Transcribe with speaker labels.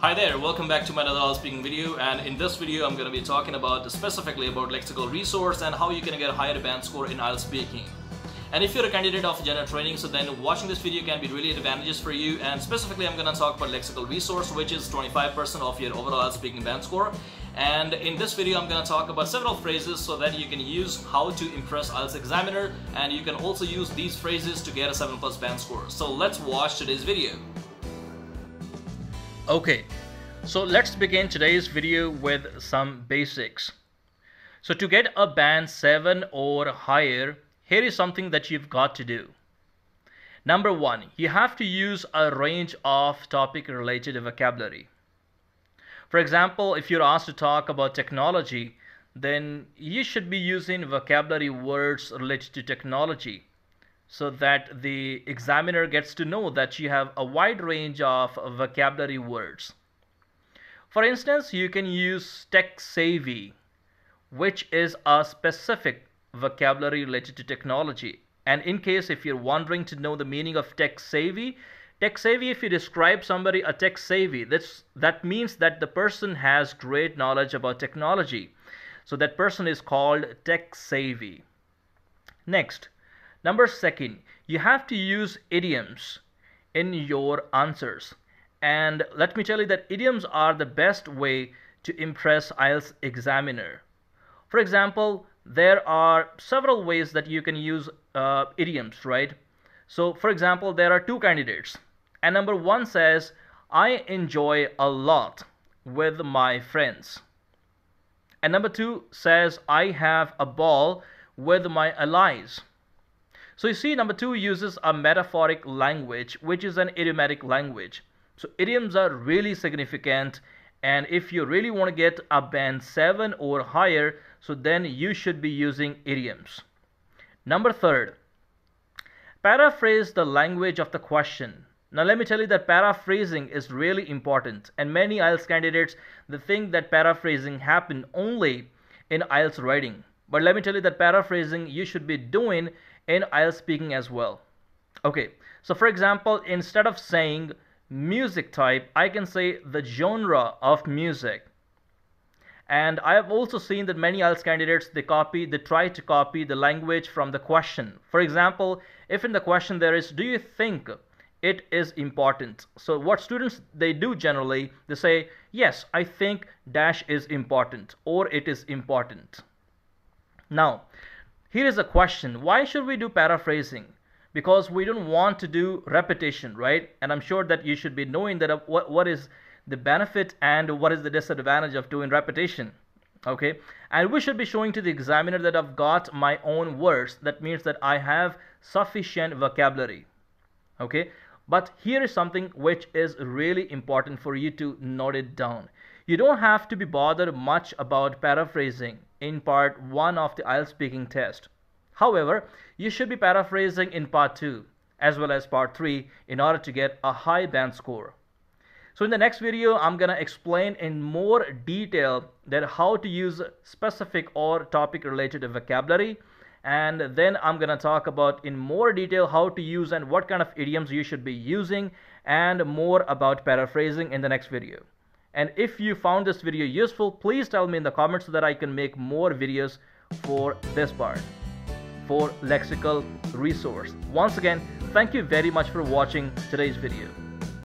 Speaker 1: Hi there, welcome back to my another IELTS speaking video, and in this video I'm going to be talking about specifically about lexical resource and how you can get a higher band score in IELTS speaking. And if you're a candidate of general training, so then watching this video can be really advantageous for you. And specifically I'm going to talk about lexical resource, which is 25% of your overall IELTS speaking band score. And in this video I'm going to talk about several phrases so that you can use how to impress IELTS examiner, and you can also use these phrases to get a 7+ band score. So let's watch today's video. Okay, so let's begin today's video with some basics. So to get a band 7 or higher, here is something that you've got to do. Number 1, you have to use a range of topic related vocabulary. For example, if you're asked to talk about technology, then you should be using vocabulary words related to technology, so that the examiner gets to know that you have a wide range of vocabulary words. For instance, you can use tech savvy, which is a specific vocabulary related to technology. And in case if you're wondering to know the meaning of tech savvy, if you describe somebody a tech savvy, that means that the person has great knowledge about technology. So that person is called tech savvy. Next, number 2, you have to use idioms in your answers. And let me tell you that idioms are the best way to impress IELTS examiner. For example, there are several ways that you can use idioms, right? So for example, there are 2 candidates. And number 1 says, I enjoy a lot with my friends. And number 2 says, I have a ball with my allies. So you see, number 2 uses a metaphoric language, which is an idiomatic language. So idioms are really significant, and if you really want to get a band 7 or higher, so then you should be using idioms. Number 3, paraphrase the language of the question. Now let me tell you that paraphrasing is really important, and many IELTS candidates, they think that paraphrasing happen only in IELTS writing. But let me tell you that paraphrasing you should be doing in IELTS speaking as well. Okay, so for example, instead of saying music type, I can say the genre of music. And I have also seen that many IELTS candidates, they try to copy the language from the question. For example, if in the question there is, do you think it is important? So what students they do generally, they say, yes, I think dash is important, or it is important. Now, here is a question. Why should we do paraphrasing? Because we don't want to do repetition, right? And I'm sure that you should be knowing that what is the benefit and what is the disadvantage of doing repetition. Okay, and we should be showing to the examiner that I've got my own words. That means that I have sufficient vocabulary. Okay, but here is something which is really important for you to note it down. You don't have to be bothered much about paraphrasing in part 1 of the IELTS speaking test. However, you should be paraphrasing in part 2 as well as part 3 in order to get a high band score. So in the next video, I'm going to explain in more detail that how to use specific or topic related vocabulary, and then I'm going to talk about in more detail how to use and what kind of idioms you should be using, and more about paraphrasing in the next video. And if you found this video useful, please tell me in the comments so that I can make more videos for this part, for lexical resource. Once again, thank you very much for watching today's video.